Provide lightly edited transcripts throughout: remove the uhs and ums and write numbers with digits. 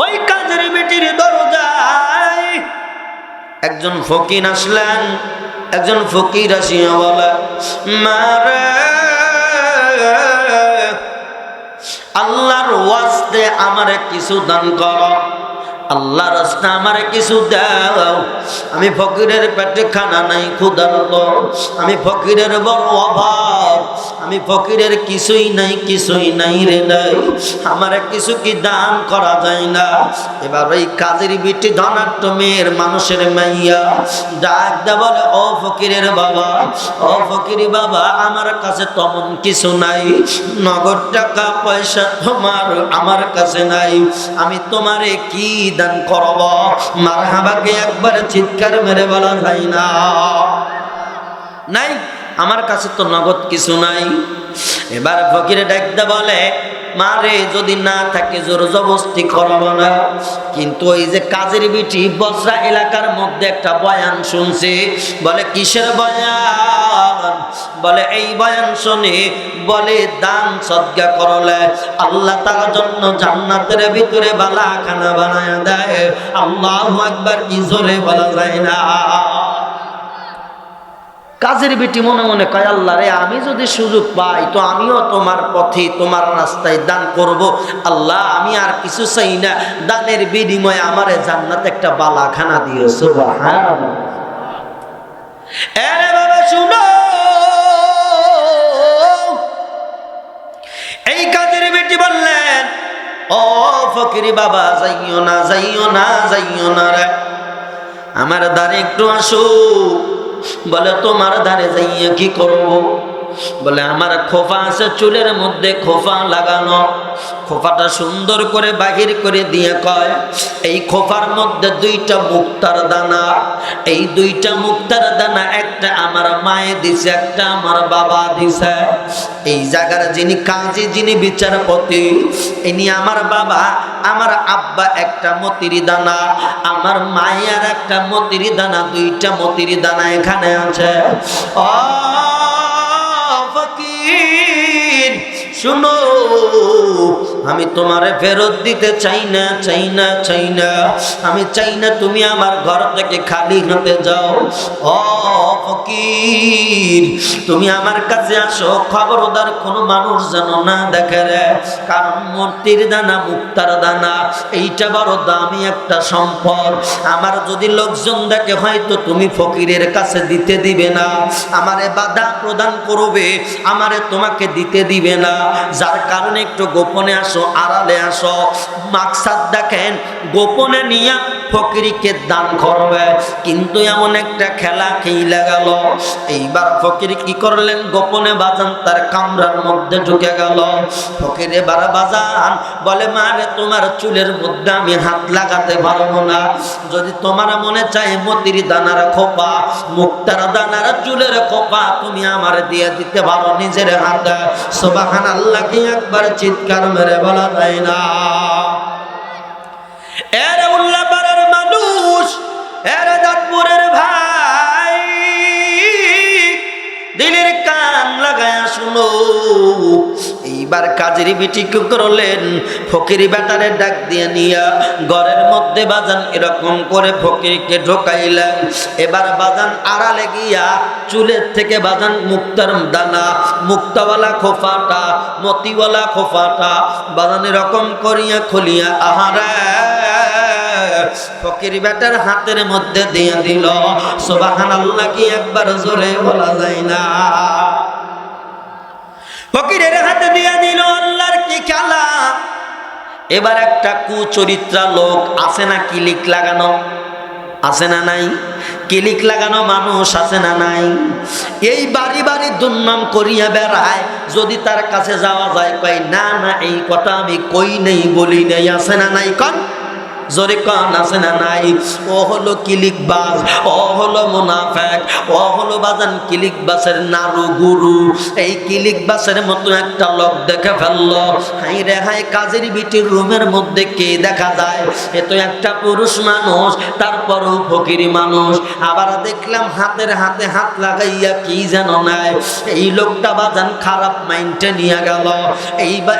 ওই কাজের বেটির দরজায় একজন ফকির আসলেন। একজন ফকির আসিয়া বলে, মারে আল্লাহর ওয়াস্তে আমারে কিছু দান করো, আল্লাহর রাস্তা আমারে কিছু দাও। আমি ফকিরের পেটে খানা নাই, ক্ষুধার্ত। আমি ফকিরের বড় অভাব, আমি ফকিরের কিছুই নাই, কিছুই নাই রে নাই। আমারে কিছু কি দান করা যায় না? এবার ওই কাজের বিটি ধনাঢ্য মেয়ের মানুষের মাইয়া ডাক দে বলে, ও ফকিরের বাবা, ও ফকির বাবা, আমার কাছে তেমন কিছু নাই, নগদ টাকা পয়সা তোমার আমার কাছে নাই, আমি তোমারে কি দান করব? মারহাবাকে একবার চিৎকার মেরে বলা যায় না? নাই, আমার কাছে তো নগদ কিছু নাই। এবার ফকিরে ডাকতে বলে, মারে যদি না থাকে জোর জবরদস্তি করব না, কিন্তু ওই যে কাজের বিটি বজরা এলাকার মধ্যে একটা বয়ান শুনছে। বলে কিসের বয়ান? বলে এই বয়ান শুনে বলে দান সদকা করলে আল্লাহ তার জন্য জান্নাতের ভিতরে বালাখানা বানায় দেয়। আল্লাহু আকবার, কি জোরে বলা যায় না? কাজের বেটি মনে মনে কয়, আল্লাহ রে, আমি যদি সুযোগ পাই তো আমিও তোমার পথে তোমার রাস্তায় দান করব। আল্লাহ, আমি আর কিছু চাই না, দানের বিনিময়ে আমারে জান্নাতে একটা বালাখানা দিও। সুবহানাল্লাহ। আরে বাবা শুনো, এই কাজের বেটি বললেন, ও ফকিরি বাবা, যাইও না, যাইও না, যাইও না রে, আমার দ্বারে একটু আসো। বলে তোমার ধারে যাইয়া কি করব? বলে আমার খোফা আছে, চুলের মধ্যে খোফা লাগানো, খোফাটা সুন্দর করে বাহির করে দিয়ে কয়, এই খোফার মধ্যে দুইটা মুক্তার দানা, এই দুইটা মুক্তার দানা একটা আমার মায়ে দিছে, একটা আমার বাবা দিছে। এই জায়গার যিনি কাজী, যিনি বিচারপতি, ইনি আমার বাবা, আমার আব্বা একটা মতির দানা, আমার মায়ের একটা মতির দানা, দুইটা মতির দানা এখানে আছে। ও ফকির শুনো, আমি তোমারে ফেরত দিতে চাই না, চাই না, চাই না, আমি চাই না তুমি আমার ঘর থেকে খালি হাতে যাও। ও ফকির, তুমি আমার কাছে আসো, খবরদার কোনো মানুষ যেন না দেখে রে, কারণ মতির দানা, মুক্তার দানা, এইটা বড় দামি একটা সম্পদ। আমার যদি লোকজন দেখে হয়তো তুমি ফকিরের কাছে দিতে দিবে না, আমারে বাধা প্রদান করবে, আমারে তোমাকে দিতে দিবে না। যার কারণে একটু গোপনে আসো, আড়ালে আসো। মাকসাদ দেখেন, গোপনে নিয়ে ফকিরকে দান করবে, কিন্তু এমন একটা খেলা খেইলা গেল। এইবার ফকির কি করলেন? গোপনে বাজান তার কামরার মধ্যে ঢুকে গেল। ফকির এবার বাজান বলে, মারে তোমার চুলের মধ্যে আমি হাত লাগাতে পারবো না, যদি তোমার মনে চায় মতির দানার খোপা, মুক্তার দানার চুলের খোপা তুমি আমার দিয়ে দিতে পারো নিজের হাতে। সুবহানাল্লাহ, কি একবার চিৎকার মেরে বলা যায় না? এর উল্লাপাড়ার মানুষ, এর দাঁতপুরের ভাই, দিলের কান লাগায়া শুনো। এইবার কাজের বিটি কি করলেন? ফকির বেটারে ডাক দিয়ে নিয়া ঘরের মধ্যে বাজান এরকম করে ফকিরকে ঢোকাইলেন। এবার বাজান আড়ালে গিয়া চুলের থেকে বাজান মুক্তার দানা, মুক্তাওয়ালা খোফাটা, মতিওয়ালা খোফাটা বাজান এরকম করিয়া খুলিয়া আহারে ফকির বেটার হাতের মধ্যে দিয়ে দিল। সুবহানাল্লাহ, কি একবার জোরে বলা যায় না? ফকিরের হাতে দিয়ে দিল। আল্লাহর কি খেলা! এবার একটা কুচরিত্রা লোক আছে না, কিলিক লাগানো আছে না নাই? কিলিক লাগানো মানুষ আছে না নাই? এই বাড়ি বাড়ি দুর্নাম করিয়া বেড়ায়, যদি তার কাছে যাওয়া যায় কয়, না না, এই কথা আমি কই নেই, বলি নেই, আছে না নাই? কন জোরে কান আছে না নাই? ও হলো কিলিকবাজ, ও হলো মুনাফিক, ও হলো বাজান কিলিকবাজের নারু গুরু। এই কিলিকবাজের মতো একটা লোক দেখে ফেললো, হাই রে হাই, কাজের বিটির রুমের মধ্যে কে দেখা যায়? এ তো একটা পুরুষ মানুষ, তারপরও ফকিরি মানুষ। আবার দেখলাম হাতের হাতে হাত লাগাইয়া কি যেন নাই। এই লোকটা বাজান খারাপ মাইন্ডে নিয়ে গেল।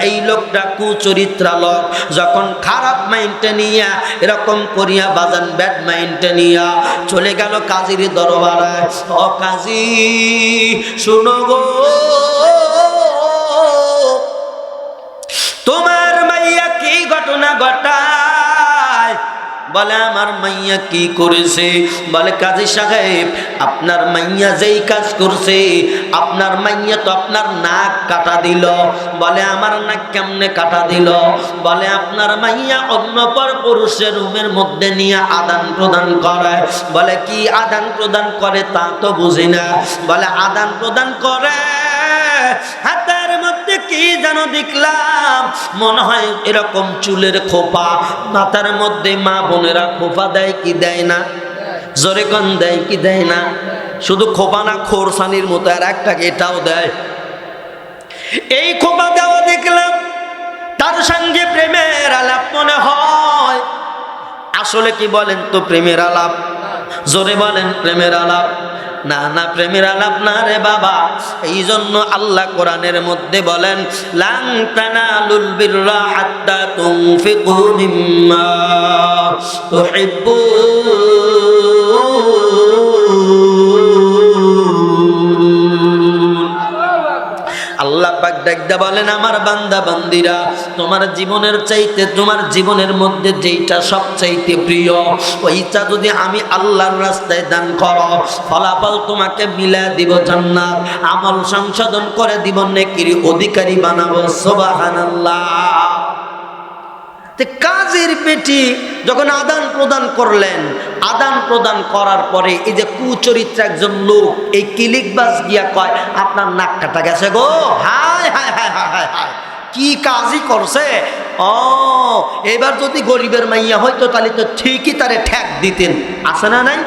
এই লোকটা কুচরিত্রা লোক। যখন খারাপ মাইন্ডে নিয়া এরকম করিয়া বাজান ব্যাড মাইন্ডে নিয়া চলে গেল কাজীর দরবারে। ও কাজী শুনো গো, তোমার মাইয়া কি ঘটনা ঘটায়? বলে আমার মাইয়া কি করেছে? বলে কাজী সাহেব, আপনার মাইয়া যেই কাজ করছে, আপনার মাইয়া তো আপনার নাক কাটা দিল। বলে আমার নাক কেমনে কাটা দিল? বলে আপনার মাইয়া অন্য পর পুরুষের রুমের মধ্যে নিয়ে আদান প্রদান করে। বলে কি আদান প্রদান করে তা তো বুঝি না। বলে আদান প্রদান করে, হাতের মধ্যে কি যেন দেখলাম, মনে হয় এরকম চুলের খোপা, মাথার মধ্যে মা বোনেরা খোপা দেয় কি দেয় না? জোরে কোন দেয় কি দেয় না? শুধু খোপা না, খোরসানির মতো আর একটা এটাও দেয়। এই খোপা দেওয়া দেখলাম, তার সঙ্গে প্রেমের আলাপ মনে হয়। আসলে কি বলেন তো প্রেমের আলাপ? জোরে বলেন প্রেমের আলাপ? না না, প্রেমের আলাপ না রে বাবা। এই জন্য আল্লাহ কোরআনের মধ্যে বলেন, লান তানালুল বিররা হাত্তা তুনফিকু মিম্মা তুহিব্বুন। আল্লাহ পাক ডাকদা বলেন, আমার বান্দা বান্দিরা, তোমার জীবনের চাইতে তোমার জীবনের মধ্যে যেইটা সবচাইতে প্রিয়, ওইটা যদি আমি আল্লাহর রাস্তায় দান করো, ফলাফল তোমাকে মিলা দিব জান্নাত, আমল সংশোধন করে দিব, নেকির অধিকারী বানাবো। সুবহানাল্লাহ। কাজের পেটি যখন আদান প্রদান করলেন, আদান প্রদান করার পরে এই যে কুচরিত্র একজন লোক, এই কিলিকবাজ গিয়া কয়, আপনার নাক কাটা গেছে গো। হায় হায় হায় হায় হায় হায়, কি কাজই করছে। ও এবার যদি গরিবের মাইয়া হয়তো তাহলে তো ঠিকই তারে ঠ্যাক দিতেন। আছে না নাই?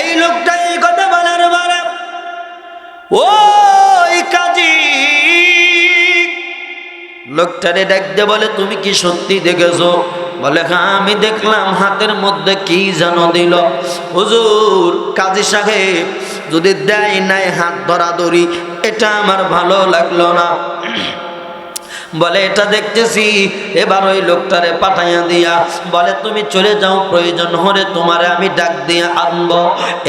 এই লোকটা এই কথা বলার পরে ওই কাজী লোকটারে ডাকতে বলে, তুমি কি সত্যি দেখেছো? বলে হ্যাঁ আমি দেখলাম। হাতের মধ্যে কি যেন দিল। হুজুর, কাজী সাহেব যদি দেয় নাই হাত ধরাধরি, এটা আমার ভালো লাগলো না। বলে এটা দেখতেছি। এবার ওই লোকটারে পাঠাইয়া দিয়া বলে, তুমি চলে যাও, প্রয়োজন হলে তোমারে আমি ডাক দিয়ে আনবো।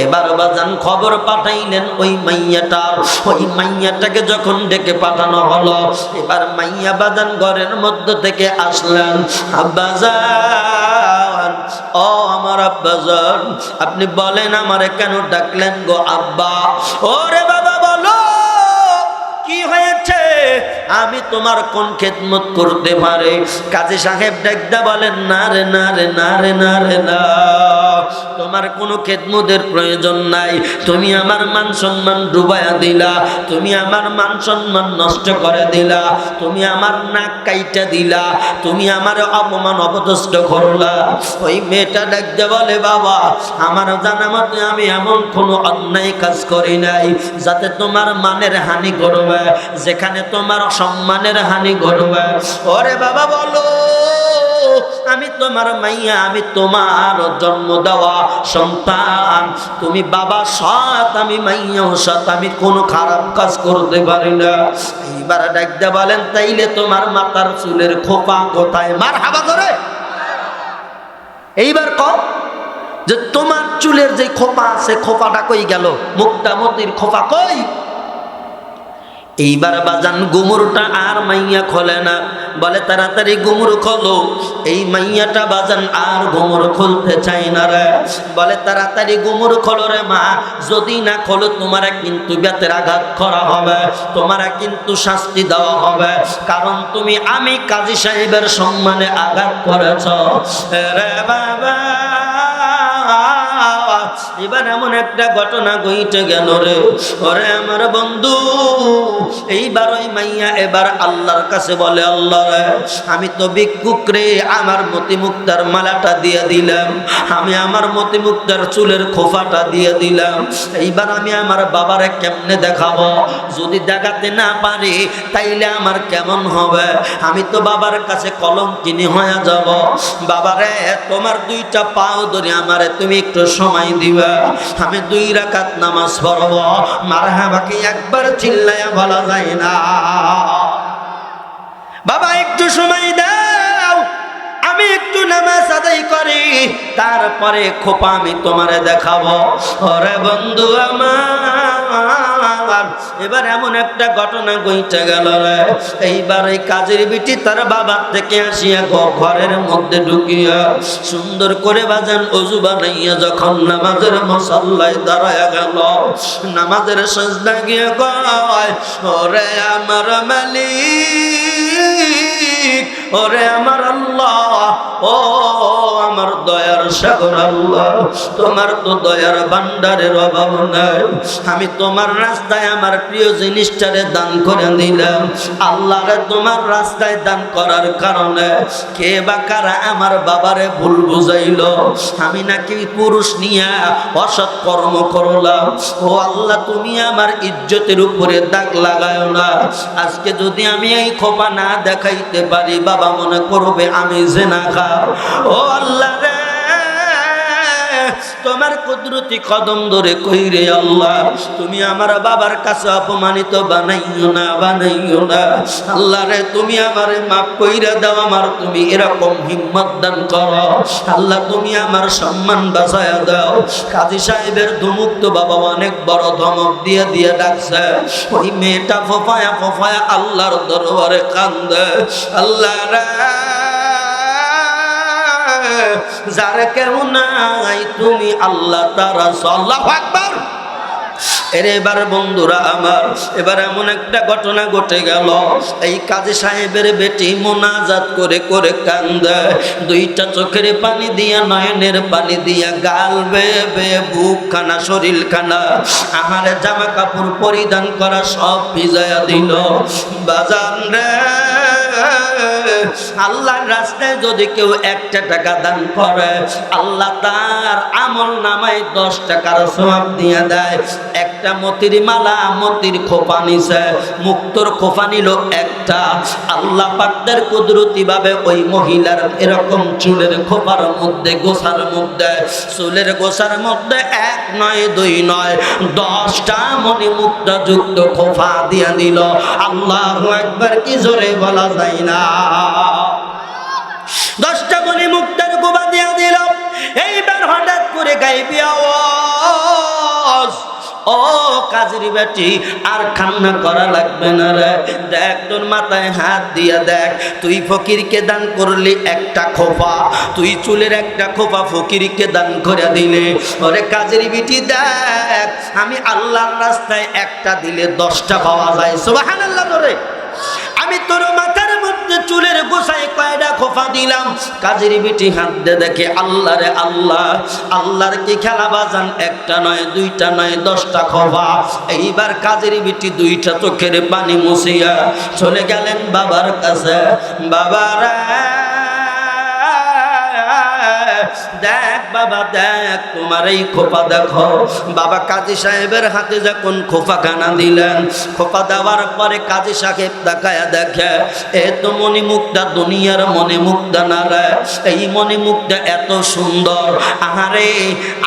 এবার বাজান খবর পাঠাইলেন ওই মাইয়াটার। ওই মাইয়াটাকে যখন ডেকে পাঠানো হলো, এবার মাইয়া বাজান ঘরের মধ্য থেকে আসলেন। আব্বাজান, ও আমার আব্বাজান, আপনি বলেন আমারে কেন ডাকলেন গো আব্বা? ওরে বাবা বলো কি হয়েছে, আমি তোমার কোন খেদমত করতে পারে? কাজী সাহেব ডাকদা বলেন, না রে না রে না রে না রে না, তোমার কোনো খেদমতের প্রয়োজন নাই। তুমি আমার মান সম্মান ডুবাইয়া দিলা, তুমি আমার মান সম্মান নষ্ট করে দিলা, তুমি আমার নাক কাইটা দিলা, তুমি আমার অপমান অপদস্থ করলা। ওই মেয়েটা ডাকদা বলে, বাবা আমার জানা মতে আমি এমন কোনো অন্যায় কাজ করি নাই যাতে তোমার মানের হানি করবে, যেখানে তোমার সম্মানের হানি ঘটবে। ওরে বাবা বলো, আমি তোমার মাইয়া, আমি তোমার জন্ম দেওয়া সন্তান, তুমি বাবা সৎ, আমি মাইয়াও সৎ, আমি কোনো খারাপ কাজ করতে পারি না। এইবার ডাকতে বলেন, তাইলে তোমার মাথার চুলের খোপা কোথায়? মারহাবা করে। এইবার কও যে তোমার চুলের যে খোপা আছে, খোপাটা কই গেল? মুক্তামতির খোপা কই? এইবার বাজান গুমুরটা আর মাইয়া খোলে না। বলে তাড়াতাড়ি গুমুর খোলো। এই মাইয়াটা বাজান আর গুমুর খুলতে চাই না রে। বলে তাড়াতাড়ি গুমুর খোলো রে মা, যদি না খোলো তোমারা কিন্তু বেতের আঘাত করা হবে, তোমারা কিন্তু শাস্তি দেওয়া হবে, কারণ তুমি আমি কাজী সাহেবের সম্মানে আঘাত করেছ রে বাবা। এবার এমন একটা ঘটনা ঘটে গেল রে, ওরে আমার বন্ধু, এইবার ওই মাইয়া এবার আল্লাহর কাছে বলে, আল্লাহ রে, আমি তো ভিক্ষুক রে, আমার মতি মুক্তার মালাটা দিয়ে দিলাম, আমি আমার মতি মুক্তার চুলের খোফাটা দিয়ে দিলাম, এইবার আমি আমার বাবারে কেমনে দেখাবো? যদি দেখাতে না পারি তাইলে আমার কেমন হবে? আমি তো বাবার কাছে কলঙ্কিনী হয়ে যাব। বাবারে, তোমার দুইটা পাও ধরে আমারে তুমি একটু সময় দিবা, আমি 2 রাকাত নামাজ পড়ব। মারহাবাকে একবার চিল্লায়া বলা যায় না? বাবা একটু সময় দাও, আমি একটু নামাজ আদায় করি, তারপরে খোপা আমি তোমারে দেখাবো। ওরে বন্ধু আমার, এবার এমন একটা ঘটনা ঘটে গেল রে, এইবার ওই কাজের বিটি তার বাবার থেকে আসিয়া ঘরের মধ্যে ঢুকিয়া সুন্দর করে বাজান ওযু বানাইয়া যখন নামাজের মুসাল্লায় দাঁড়ায়া গেল, নামাজের সাজদা গিয়ে কয়, ওরে আমার মালিক, ওরে আমার আল্লাহ, ও আমার দয়ার সাগর আল্লাহ, তোমার তো দয়ার ভান্ডারের অভাব নাই, আমি তোমার রাস্তায় আমার প্রিয় জিনিসটারে দান করে দিলাম। আল্লাহরে তোমার রাস্তায় দান করার কারণে কে বা কারা আমার বাবারে ভুল বুঝাইল, আমি নাকি পুরুষ নিয়া অসৎ কর্ম করলাম। ও আল্লাহ, তুমি আমার ইজ্জতের উপরে দাগ লাগায়ো না। আজকে যদি আমি এই খোপা না দেখাইতে পারি, বাবা মনে করবে আমি জিনাখা। ও আল্লাহ রে, তোমার কুদরতি কদম ধরে কইরে আল্লাহ, তুমি আমার বাবার কাছে অপমানিত বানাইও না, বানাইও না। আল্লাহ রে, তুমি আমারে মাফ কইরা দাও, আমার তুমি এরকম হিম্মত দান করো। আল্লাহ, তুমি আমার সম্মান বাঁচায়া দাও। কাজী সাহেবের ধমক তো বাবা অনেক বড় ধমক দিয়ে দিয়ে ডাকছে। ওই মেয়েটা ফোফায়া ফোফায়া আল্লাহর দরবারে কান্দে, আল্লাহ রে, যার কেউ নাই তুমি আল্লাহ তারা। আল্লাহু আকবার। এবার বন্ধুরা আমার, এবার এমন একটা ঘটনা ঘটে গেল, এই কাজী সাহেবের বেটি মোনাজাত করে করে কান্দে, 2টা চোখের পানি দিয়া, নয়নের পানি দিয়া, গাল বেয়ে বুক খানা, শরীর খানা, আমার জামা কাপড় পরিধান করা সব ভিজায়া দিল। বাজান রে, আল্লাহর রাস্তায় যদি কেউ 1টা টাকা দান করে, আল্লাহ তার আমল নামায় 10 টাকার সওয়াব দিয়ে দেয়। একটা মতির মালা, মতির খোপা নিছে, মুক্তোর খোপা নিল একটা। আল্লাহ পাকদের কুদরতি ভাবে ওই মহিলার এরকম চুলের খোপার মধ্যে, গোছার মধ্যে, চুলের গোছার মধ্যে 1 নয় 2 নয় 10টা মনি মুক্তা যুক্ত খোপা দিয়া দিল। আল্লাহু আকবার, কি জোরে বলা যায় না? 10টা মনি মুক্তার খোপা দিয়া দিল। এইবার হঠাৎ করে গাইবি আওয়াজ, ও কাজের বেটি, আর কান্না করা লাগবে না রে, দেখ তোর মাথায় হাত দিয়া দেখ, তুই ফকিরকে দান করলি 1টা খোপা, তুই চুলের 1টা খোপা ফকিরকে দান করে দিলে। ওরে কাজের বেটি দেখ, আমি আল্লাহর রাস্তায় 1টা দিলে 10টা পাওয়া যায়। সুবহানাল্লাহ। ধরে আমি তোর মাথার মধ্যে চুলের গোছায় কয়টা খোপা দিলাম। কাজের বেটি হাত দিয়ে দেখে, আল্লাহ রে আল্লাহ, আল্লাহর কি খেলা বাজান, 1টা নয় 2টা নয় 10টা খোপা। এইবার কাজের বেটি 2টা চোখের পানি মুছিয়া চলে গেলেন বাবার কাছে। বাবারা দেখ বাবা, দেখ তোমার এই খোপা দেখো। বাবা কাজী সাহেবের হাতে যখন খোপাখানা দিলেন, খোপা দেওয়ার পরে কাজী সাহেব তাকায়া দেখে, এ তো মণিমুক্তা, দুনিয়ার মণিমুক্তা না রে, এই মণিমুক্তা এত সুন্দর, আহারে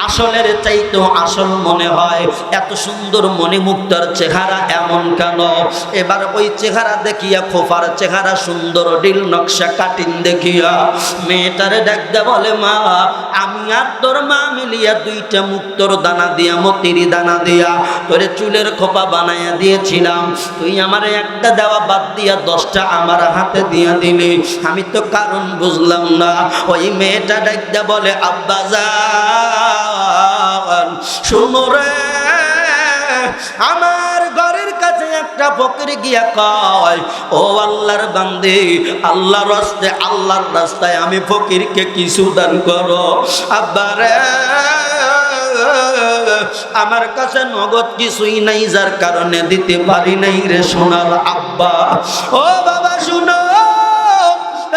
আসলের চাইতেও আসল মনে হয়। এত সুন্দর মণিমুক্তার চেহারা এমন কেন? এবার ওই চেহারা দেখিয়া, খোপার চেহারা সুন্দর, ডিল নকশা কাটিং দেখিয়া মেয়েটারে ডাকতে বলে, মা, আমি আর তোর মা মিলিয়া 2টা মুক্তোর দানা দিয়া, মতির দানা দিয়া তোরে চুলের খোপা বানাইয়া দিয়েছিলাম, তুই আমার 1টা দেওয়া বাদ দিয়া 10টা আমার হাতে দিয়া দিলি, আমি তো কারণ বুঝলাম না। ওই মেয়েটা ডাকতে বলে, আব্বা জান শুনো রে, আমার ঘরের কাছে একটা ফকির গিয়া কয়, ও আল্লাহর বান্দে, আল্লাহর রাস্তায়, আল্লাহর রাস্তায় আমি ফকিরকে কিছু দান করো। আব্বা রে, আমার কাছে নগদ কিছুই নাই, যার কারণে দিতে পারি নাই রে সোনার আব্বা। ও বাবা শুনো,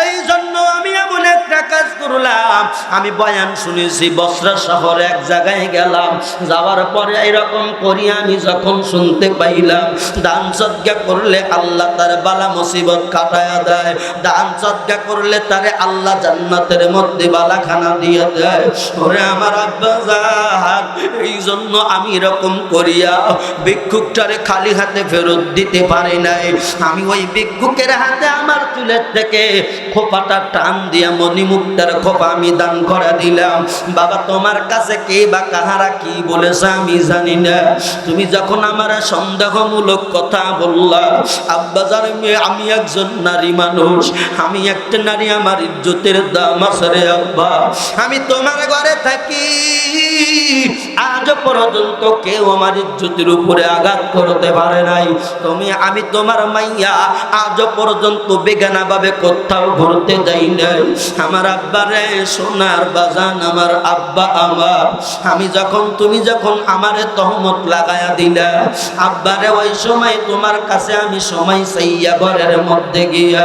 এই জন্য আমি এমন একটা কাজ করলাম, আমি বয়ান শুনেছি বসরা শহরে এক জায়গায় গেলাম, যাওয়ার পরে এরকম করি আমি যখন শুনতে পাইলাম দান সদকা করলে আল্লাহ তার বালা মুসিবত কাটায়া দেয়, দান সদকা করলে তারে আল্লাহ জান্নাতের মধ্যে বালাখানা দিয়ে দেয়। ওরে আমার আব্বা জান, এই জন্য আমি এরকম করিয়া ভিক্ষুকটারে খালি হাতে ফেরত দিতে পারি নাই। আমি ওই ভিক্ষুকের হাতে আমার চুলের থেকে খোপাটা টান দিয়া মণিমুক্তার খোপা আমি দান করে দিলাম। বাবা তোমার কাছে কে বা কাহারা কি বলেছে আমি জানি না, তুমি যখন আমার সন্দেহমূলক কথা বললা, আব্বা জানি আমি একজন নারী মানুষ, আমি একটা নারী, আমার ইজ্জতের দাম আছে রে আব্বা। আমি তোমার ঘরে থাকি, আজ পর্যন্ত কেউ আমার ইজ্জতের উপরে আঘাত করতে পারে নাই। আমি তোমার মাইয়া, আজ পর্যন্ত বেগানা ভাবে কোথাও ঘুরতে যাই নাই। আমার আব্বা রে সোনার বাজান, আমার আব্বা আমার, তুমি যখন আমারে তহমত লাগায়া দিলা আব্বা রে, ওই সময় তোমার কাছে আমি সময় চাইয়া ঘরের মধ্যে গিয়া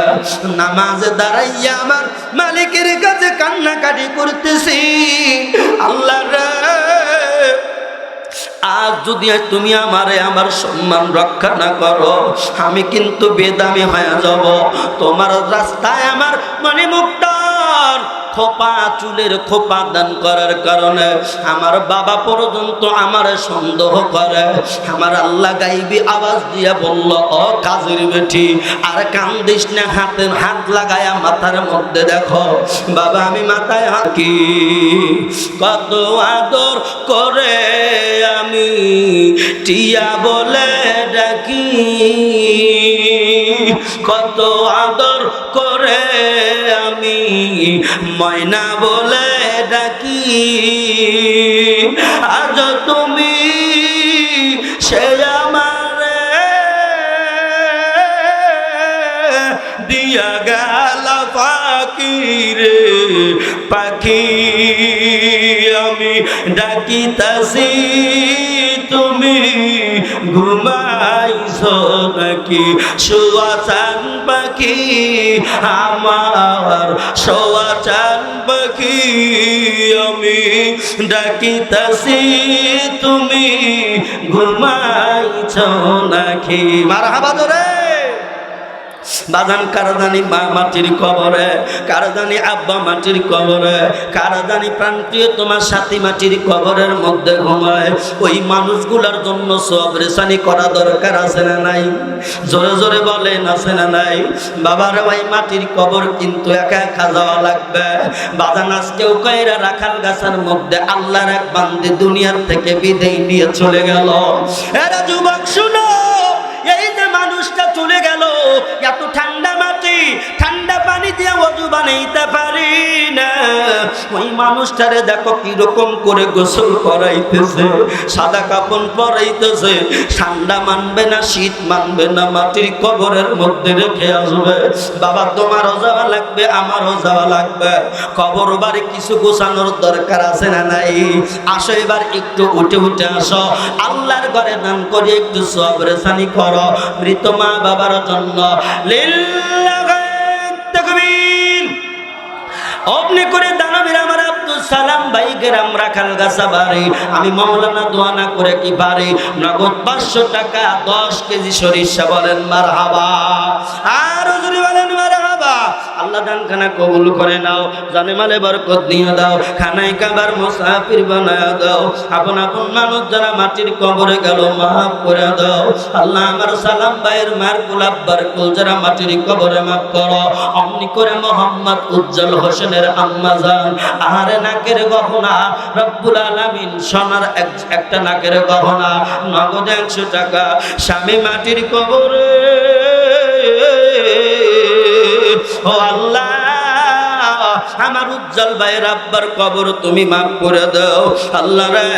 নামাজে দাঁড়াইয়া আমার মালিকের কাছে কান্নাকাটি করতেছি, আল্লাহ রে আজ যদি তুমি আমার সম্মান রক্ষা না করো, আমি কিন্তু বেদামি হয়ে যাব। তোমার রাস্তায় আমার মানে মুক্তার খোপা, চুলের খোপা দান করার কারণে আমার বাবা পর্যন্ত আমার সন্দেহ করে। আমার আল্লাহ গাইবি আওয়াজ দিয়া বলল, ও কাজের বেটি, আর কান্দিস না, হাত লাগায়া মাথার মধ্যে দেখো। বাবা আমি মাথায় হাঁকি, কত আদর করে আমি টিয়া বলে ডাকি, কত আদর করে আমি ময়না বলে ডাকি, আজ তুমি সে আমারে দিয়া গেল পাখি রে পাখি, আমি ডাকিতাছি তুমি ঘুমাইছ নাকি, শোয়া চান পাখি আমার, শোয়া চান পাখি, আমি ডাকিতাছি তুমি ঘুমাইছ নাকি। মারহাবা জোরে। বাজান কারদানি মা মাটির কবরে, কারদানি আব্বা মাটির কবরে, কারদানি প্রান্তীয় তোমার সাথী মাটির কবরের মধ্যে ঘুমায়। ওই মানুষগুলোর জন্য সবরেসানি করা দরকার আছে না নাই? জোরে জোরে বলেন আছে না নাই? বাবার ওই মাটির কবর কিন্তু একা একা যাওয়া লাগবে। বাজান আজকেও কয়রা রাখাল গাছের মধ্যে আল্লাহর এক বান্দে দুনিয়ার থেকে বিদায় নিয়ে চলে গেল। এরা যুবক শুনো, এই যে মানুষটা চলে গেল, এত ঠান্ডা মাটি, ঠান্ডা পানি দিয়ে ওযু বানাইতে পারি না। ওই মানুষটারে দেখো কিরকম করে গোসল করাইতেছে, সাদা কাপড় পরাইতেছে, ঠান্ডা মানবে না, শীত মানবে না, মাটির কবরের মধ্যে রেখে আসবে। বাবা তোমারও যাওয়া লাগবে, আমারও যাওয়া লাগবে। কবর বাড়ি কিছু গোছানোর দরকার আছে না নাই? আসো এবার একটু উঠে উঠে আসো, আল্লাহর ঘরে দান করে একটু সবরেসানি করো মৃত মা বাবার জন্য। লিল্লাহি তাকবীর। অমনি করে দানবীর আমার আব্দুল সালাম ভাই গ্রাম রাখাল গাছা বাড়ি, আমি মাওলানা দোয়া না করে কি পারি, নগদ 500 টাকা 10 কেজি সরিষা, বলেন মারহাবা। আর হুজুরি বলেন মারহাবা। আল্লাহ দান খানা কবুল করে নাও, জানে মালে বরকত দিয়ে দাও, খানায় কাবার মুসাফির বানায় দাও। আপন আপন মানুষ যারা মাটির কবরে গেল মাফ করে দাও। আল্লাহ আমার সালাম ভাইয়ের মার কুল আব্বার কুল যারা মাটির কবরে মাফ করো। অমনি করে মোহাম্মদ উজ্জ্বল হোসেনের আম্মা জান, আহারে নাকের গহনা, রব্বুল আলামিন সোনার একটা নাকের গহনা, নগদ 100 টাকা, স্বামী মাটির কবরে। ও আল্লাহ, আমার উজ্জ্বল ভাইয়ের আব্বার কবর তুমি মাফ করে দাও। আল্লাহ রে,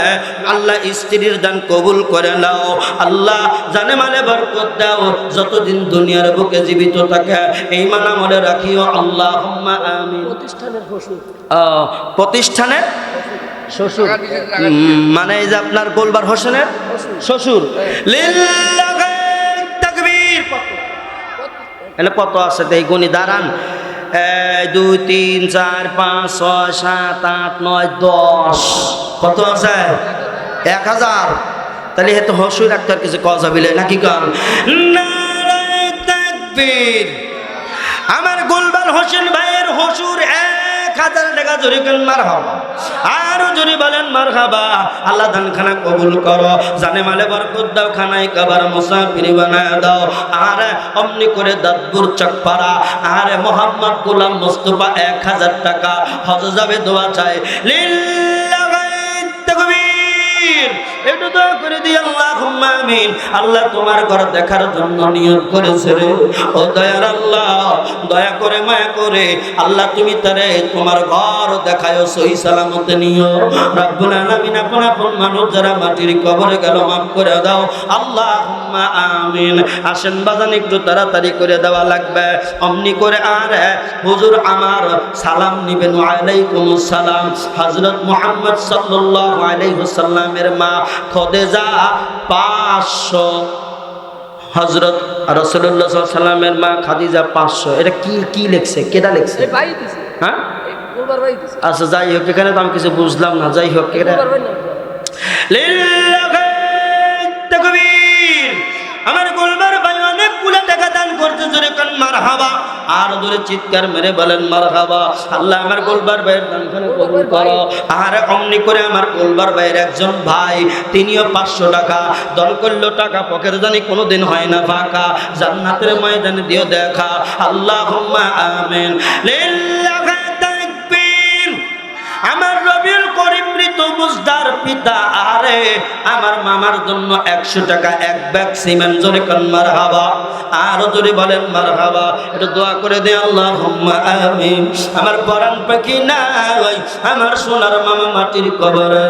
আল্লাহ স্ত্রীর দান কবুল করে নাও। আল্লাহ জানে মালে বরকত দাও, যতদিন দুনিয়ার বুকে জীবিত থাকে এই মান আমলে রাখিও। আল্লাহুম্মা আমিন। প্রতিষ্ঠানের শ্বশুর মানে এই যে আপনার গোলবার হোসেনের শ্বশুর। লিল্লাহি তাকবীর। এখানে কত আছে এই গণি দাঁড়ান। 1 2 3 4 5 6 7 8 9 10 কত আছে? 1000। তাহলে এত হসুর একটা কিছু কজা বিলে নাকি কাম। নারে তাকবীর। আমার গোলবার হোসেন ভাইয়ের হসুর 1000 টাকা জোরে কেন মারহাবা, আর জোরে বলেন মারহাবা। আল্লাহ দানখানা কবুল করো, জানে মালে বরকত দাও, খানাই কাবার মুসাফিরি বানায় দাও। আর অমনি করে দাদপুর চকপাড়া আর মোহাম্মদ গোলাম মুস্তাফা 1000 টাকা হজ যাবে, দোয়া চাই। লিল্লাহি তাকবীর। একটু দোয়া করে দিই আল্লাহুম্মা আমিন। আল্লাহ তোমার ঘর দেখার জন্য নিয়ত করেছে রে, ও দয়ার আল্লাহ দয়া করে মায়া করে আল্লাহ তুমি তারে তোমার ঘর দেখায়ো, সহি সালামতে নিও রব্বুল আলামিন। আপন আপন মানুষ যারা মাটির কবরে গেল মাফ করে দাও আল্লাহুম্মা আমিন। আসেন বাজান একটু তাড়াতাড়ি করে দেওয়া লাগবে। অমনি করে আর হুজুর আমার সালাম নিবেন। ওয়ালাইকুমুস সালাম। হযরত মুহাম্মদ সাল্লাল্লাহু আলাইহি ওয়াসাল্লামের মা খদিজা 500, হযরত রাসূলুল্লাহ সাল্লাল্লাহু আলাইহি ওয়াসাল্লামের মা খাদিজা 500। এটা কি কি লিখছে, কেডা লিখছে? এই ভাই দিছে। হ্যাঁ এই গোলবার ভাই দিছে। আচ্ছা যাই হোক, এখানে তো আমি কিছু বুঝলাম না। যাই হোক, এটা গোলবার ভাই না। লিল্লাহি তাকবীর। আমার গোলবার ভাই অনেকগুলো টাকা দান করতে, জোরে কান মারহাবা, আর জোরে চিৎকার মেরে বলেন মারহাবা। আল্লাহ আমার গোলবার ভাইয়ের দানখানা কবুল করো। আর অমনি করে আমার গোলবার ভাইয়ের একজন ভাই তিনিও 500 টাকা দান করলো। টাকা পকেট জানি কোনোদিন হয় না ফাঁকা, জান্নাতের ময়দানে দিও দেখা আল্লাহুম্মা আমিন। লিল্লাহি তাকবীর। আমার রবিউল করিম মৃত মুজদার পিতা আরে আমার মামার জন্য 100 টাকা এক ব্যাগ সিমেন্ট, জোরে কান মারহাবা, আর জোরে বলেন মারহাবা। একটু দোয়া করে দে আল্লাহুম্মা আমিন। আমার পরাণ পাখি নাই, আমার সোনার মামা মাটির কবরে,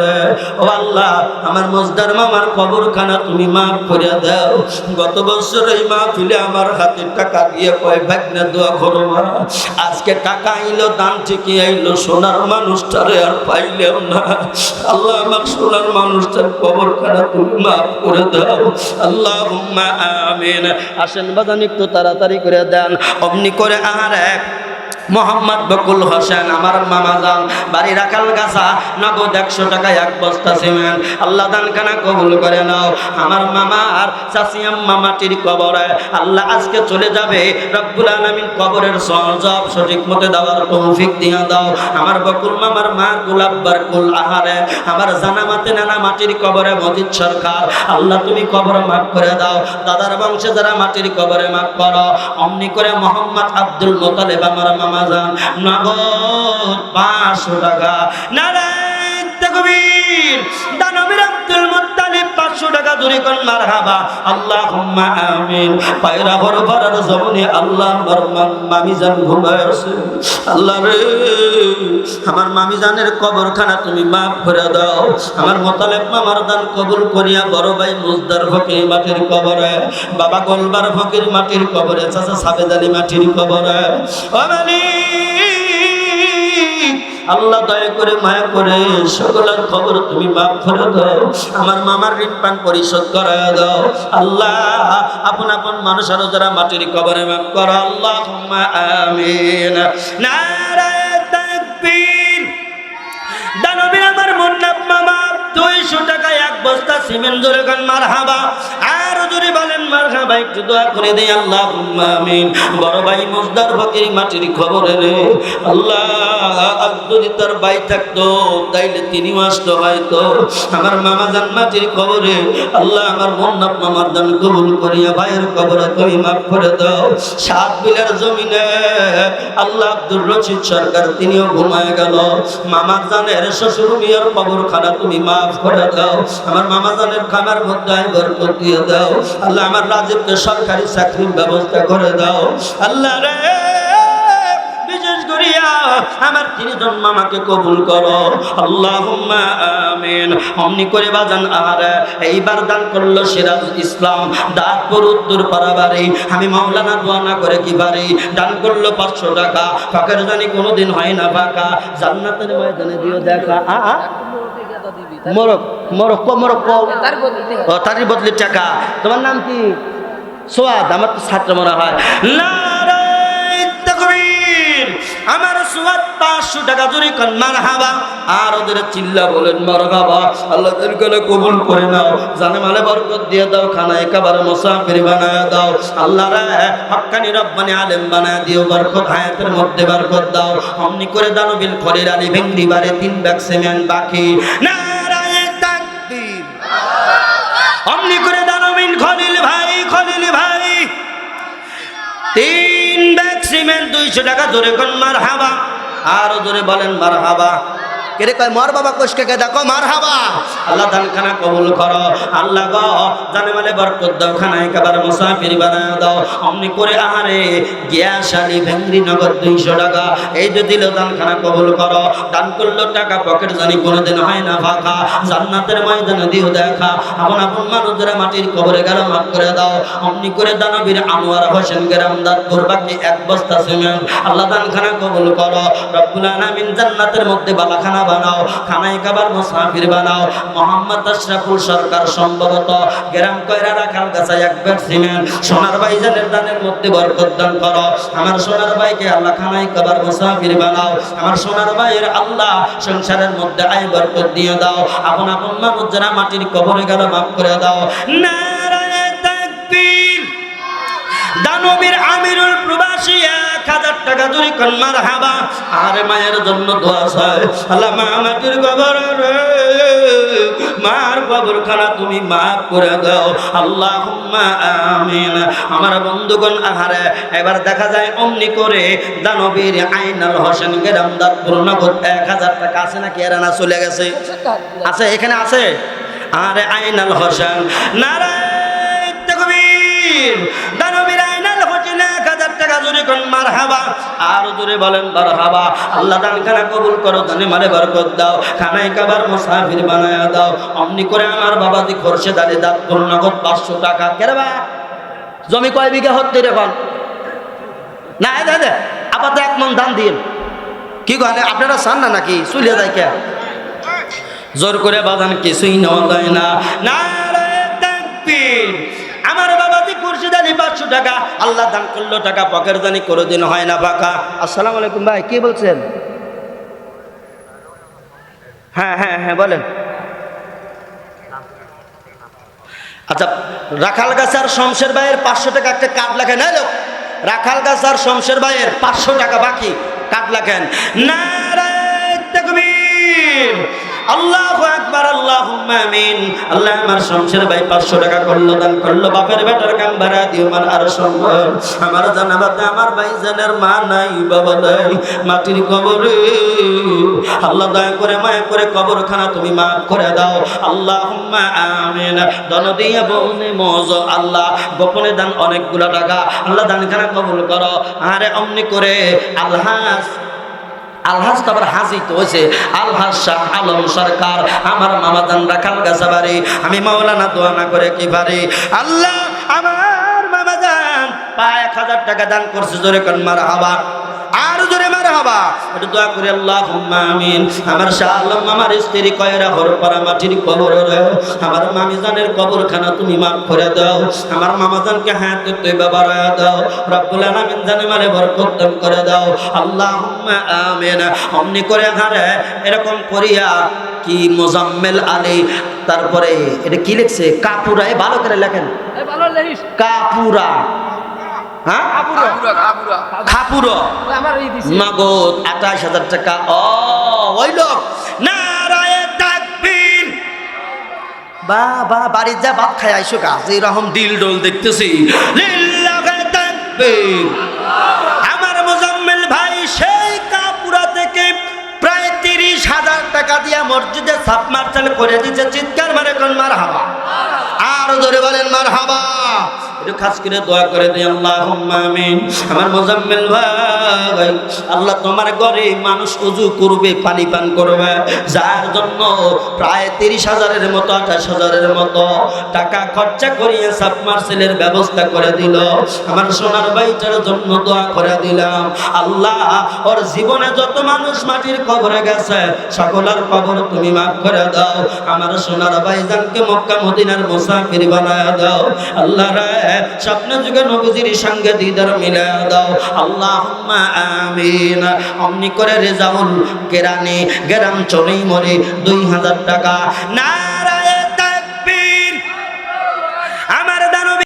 ও আল্লাহ আমার মুজদার মামার কবরখানা তুমি মাফ করে দাও। গত বছর এই মাহফিলে আমার হাতে টাকা দিয়ে কয় ভাগনা দোয়া করো মা। আজকে টাকা আইলো, দান ঠিকই আইলো, সোনার মানুষটারে আর পাইলেও না। আল্লাহ আমার সোনার মানুষটার কবরখানা তুমি মাফ করে দাও আল্লাহুম্মা আমিন। আসেন বাজান একটু তাড়াতাড়ি করে দেন। অমনি করে আর এক মোহাম্মদ বকুল হোসেন আমার মামা যান, বাড়ি রাখাল গাছা, নগদ 100 টাকা এক বস্তা সিমেন্ট। আল্লাহ দানখানা কবুল করে নাও। আমার মামা আর চাচি আম্মা মাটির কবরে আল্লাহ আজকে চলে যাবে, রব্বুল আলামিন কবরের সওয়াব সঠিক মতো দেওয়ার তৌফিক দিয়া দাও। আমার বকুল মামার মা গোলাপবার কুল আহারে আমার জানামাতে নানা মাটির কবরে মজিদ সরকার, আল্লাহ তুমি কবর মাফ করে দাও। দাদার বংশে যারা মাটির কবরে মাফ করো। অমনি করে মোহাম্মদ আব্দুল মোতালেব আমার মামা যান, নগদ 500 টাকা। নারায়ে তাকবীর। দানবীর আব্দুল মুত্তালিব 500 টাকা জোরে কোন মারহাবা আল্লাহুম্মা আমিন। পায়রা ভরভরার জমনে আল্লাহ আমার মামি জান ঘুমায় আছে। আল্লাহ রে আমার মামি জানের কবরখানা তুমি মাফ করে দাও। আমার মোতালেব মামার দান কবুল করিয়া বড় ভাই মুজদার ফকির মাটির কবরে, বাবা গোলবার ফকির মাটির কবরে, চাচা সাবেদ আলী মাটির কবরে। ও মালিক আল্লাহ দয়া করে মায়া করে সকলের খবর তুমি মাফ করে দাও। আমার মামার ঋণ পান পরিশোধ করে দাও। আল্লাহ আপন আপন মানুষ আরো যারা মাটির কবরে মাফ করো আল্লাহুম্মা আমিন। নারায়ে তাকবীর। দানবীর আমার মুন্নাব মামা 200 টাকা এক বস্তা সিমেন্ট, জোরে কান মারহাবা, আর জোরে বলেন মারহাবা। একটু দোয়া করে দেই আল্লাহুম্মা আমিন। বড় ভাই মুজদার ফকির মাটির খবরে রে আল্লাহ যদি তার ভাই থাকতো তাইলে তিনি আসতো হয়তো। আমার মামা জান মাটির খবরে আল্লাহ আমার মুন্নাব মামার দান কবুল করিয়া ভাইয়ের কবরে তুমি মাফ করে দাও। 7 বিলের জমিনে আল্লাহ আব্দুর রশিদ সরকার তিনিও ঘুমায় গেল। মামা জানের শ্বশুর মিয়ার কবরখানা তুমি মাফ করে দাও। আমার মামা জানের খানার মধ্যে বরকত দিয়ে দাও। আল্লাহ আমার রাজীবকে সরকারি চাকরির ব্যবস্থা করে দাও। আল্লাহ রে বিশেষ করিয়া আমার 3 জন মামাকে কবুল করো আল্লাহুম্মা আমিন। অমনি করে বাজান আর এইবার দান করলো সিরাজ ইসলাম দাঁতপুর উত্তর পাড়াবাড়ি। আমি মাওলানা দোয়া না করে কি পারি, দান করলো 500 টাকা। ফাঁকের জানি কোনোদিন হয় না ফাঁকা, জান্নাতের ময়দানে দিও দেখা। মরক্কো ও তারই বদলি টাকা। তোমার নাম কি? সোয়াদ। আমার তো ছাত্র মনে হয়। নারায়ে তাকবীর। আমার সোয়াদ 500 টাকা জোরে কোন মারহাবা। আর ওদের চিল্লা বলেন মারহাবা। আল্লাহ তাআলা কবুল করে নাও, জানে মালে বরকত দিয়ে দাও, খানায় কাবার মুসাফির বানায় দাও। আল্লাহ রে হক্কানি রব্বানি আলেম বানায় দিও, বরকত হায়াতের মধ্যে বরকত দাও। অমনি করে দানবিল খলিল আলী ভেঙ্গি বারে 3 ব্যাগ সিমেন্ট বাকি। নারায়ে তাকবীর। অমনি করে দানবিল খলিল ভাই 3 ব্যাগ সিমেন্ট 200 টাকা জোরে কোন মারহাবা। আর জোরে বলেন মারহাবা। কেরে কয় মার বাবা কোশকে দেখো মারহাবা। আল্লাহ দানখানা কবুল করো। আল্লাহ গো জানে মালে বরকত দাও, খানায় কাবার মুসাফির বানায় দাও। অমনি করে আহারে গিয়াশালী ভেঙ্গি নগদ 200 টাকা এই যে দিল, দানখানা কবুল করো। দান করলো টাকা পকেট জানি কোনোদিন হয় না ফাঁকা। জান্নাতের ময়দানে দিও দেখা। আপন আপন মানুষরা মাটির কবরে গেল, মাফ করে দাও। অমনি করে দানবীর আনোয়ার হোসেন গ্রামদার বাকি 1 বস্তা সিমেন্ট। আল্লাহ দানখানা কবুল করো। রব্বুল আলামিন জান্নাতের মধ্যে বালাখানা বানাও, খানায় কাবার মুসাফির বানাও। মোহাম্মদ আশরাফুল সরকার সম্ভবত গ্রাম কয়রা রাখাল গাছায় 1 ব্যাগ সিমেন্ট। সোনার ভাইজানের দানের মধ্যে বরকত দান করো। আমার সোনার ভাইকে আল্লাহ খানায় কাবার মুসাফির বানাও। আমার সোনার ভাইয়ের আল্লাহ সংসারের মধ্যে আয় বরকত দিয়ে দাও। আপন আপন মানুষ যারা মাটির কবরে গেল, মাফ করে দাও। নারায়ে তাকবীর। দানবীর আমিরুল প্রবাসী 1000 টাকা জোরে কোন মারহাবা। আর মায়ের জন্য দোয়া চাই। আল্লাহ মা মাটির কবর রে, মার কবরখানা তুমি মাফ করে দাও। আল্লাহুম্মা আমিন। আমার বন্ধুগণ আহারে এবার দেখা যায় অমনি করে দানবীর আইনাল হোসেন গ্রামদার নগদ 1000 টাকা আছে নাকি? এরা না চলে গেছে? আছে, এখানে আছে। আরে আইনাল হোসেন নারায়ে তাকবীর। দানবীর আইনাল হোসেন 1000 টাকা জোরে কোন মারহাবা। আর জোরে বলেন মারহাবা। আল্লাহ দানখানা কবুল করো, জানে মালে বরকত দাও, খানায় কাবার মুসাফির বানায়া দাও। অমনি করে আমার বাবাজি খোরশেদ আলী দাঁতপুর নগদ 500 টাকা। কেরে বা জমি কয় বিঘা হচ্ছে এখন? না দাদা আপাতত 1 মণ ধান দিন। কি কয় আপনারা চান না নাকি? চলে যায় কে? জোর করে বাদান কিছুই নেওয়া যায় না। নারায়ে তাকবীর। আমার বাবাজি খুরশিদ আলী 500 টাকা আল্লাহ দান করলো। টাকা পকেট জানি কোনোদিন হয় না ফাঁকা। আসসালামু আলাইকুম ভাই, কি বলছেন? হ্যাঁ হ্যাঁ হ্যাঁ বলেন। আচ্ছা, রাখাল গাছার শমশের ভাইয়ের 500 টাকা একটা কার্ড লেখেন। রাখাল গাছার শমশের ভাইয়ের 500 টাকা বাকি, কার্ড লেখেন। নারায়ে তাকবীর। আল্লাহু আকবার, আল্লাহুম্মা আমিন। আল্লাহ আমার শমশের ভাই 500 টাকা করলো, দান করলো। বাপের বেটার কাম ভাড়া দিও মান আর সম্ভব। আমার জানাবাতে আমার ভাই জানের মা নাই, বাবা নাই, মাটির কবরে। আল্লাহ দয়া করে মায়া করে কবরখানা তুমি মাফ করে দাও। আল্লাহুম্মা আমিন। দন দিয়া বনে মজ আল্লাহ গোপনে দান অনেকগুলো টাকা। আল্লাহ দানখানা কবুল করো। আরে অমনি করে আলহাজ তারপর হাজি তো হয়েছে আলহাজ শাহ আলম সরকার আমার মামাজান রাখাল গাছাবাড়ি। আমি মাওলানা দোয়া না করে কি পারি। আল্লাহ আমার মামাজান 1000 টাকা দান করছে, জোরে কোন মারহাবা। আর জোরে মারহাবা। একটু দোয়া করে আল্লাহুম্মা আমিন। আমার শাহ আলম আমার স্ত্রী কয়রা হরপাড়া মাটির কবর রে, আমার মামিজানের কবরখানা তুমি মাফ করে দাও। আমার মামাজানকে হায়াতে তৈবা বাড়ায়া দাও। রব্বুল আলামিন জানে মালে বরকত দান করে দাও। আল্লাহুম্মা আমিন। অমনি করে হারে এরকম করিয়া কি মোজাম্মেল আলী, তারপরে এটা কি লিখছে কাপুরা, ভালো করে লেখেন কাপুরা। হ্যাঁ খাপুরো নগদ 28,000 টাকা। ওই লোক। নারায়ে তাকবীর। বাবা বাড়ির যা ভাত খাই আইসো গাছ এরকম ডিল ডোল দেখতেছি। লিল্লাহে তাকবীর। আমার মোজাম্মেল ভাই সেই কাপুরা থেকে প্রায় 30,000 টাকা দিয়া মসজিদে সাপ মার্চাল করে দিচ্ছে। চিৎকার মারে কোন মারহাবা। আর জোরে বলেন মারহাবা। একটু খাস করে দোয়া করে দিই আল্লাহুম্মা আমিন। আমার মোজাম্মেল ভাই, আল্লাহ তোমার ঘরে মানুষ ওযু করবে, পানি পান করবে, যার জন্য প্রায় 30,000-এর মতো 28,000-এর মতো টাকা খরচা করিয়ে সাবমার্সেলের ব্যবস্থা করে দিল। আমার সোনার ভাইটার জন্য দোয়া করে দিলাম, আল্লাহ ওর জীবনে যত মানুষ মাটির কবরে গেছে সকলের কবর তুমি মাফ করে দাও। আমার সোনার ভাইজানকে মক্কা মদিনার মুসাফির বানায় দাও। আল্লাহ রে স্বপ্ন যুগে নবীজির সঙ্গে দিদার মিলায় দাও। আল্লাহুম্মা আমিন। অমনি করে রেজাউল কেরানি গ্রাম চলেই মরে 2,000 টাকা না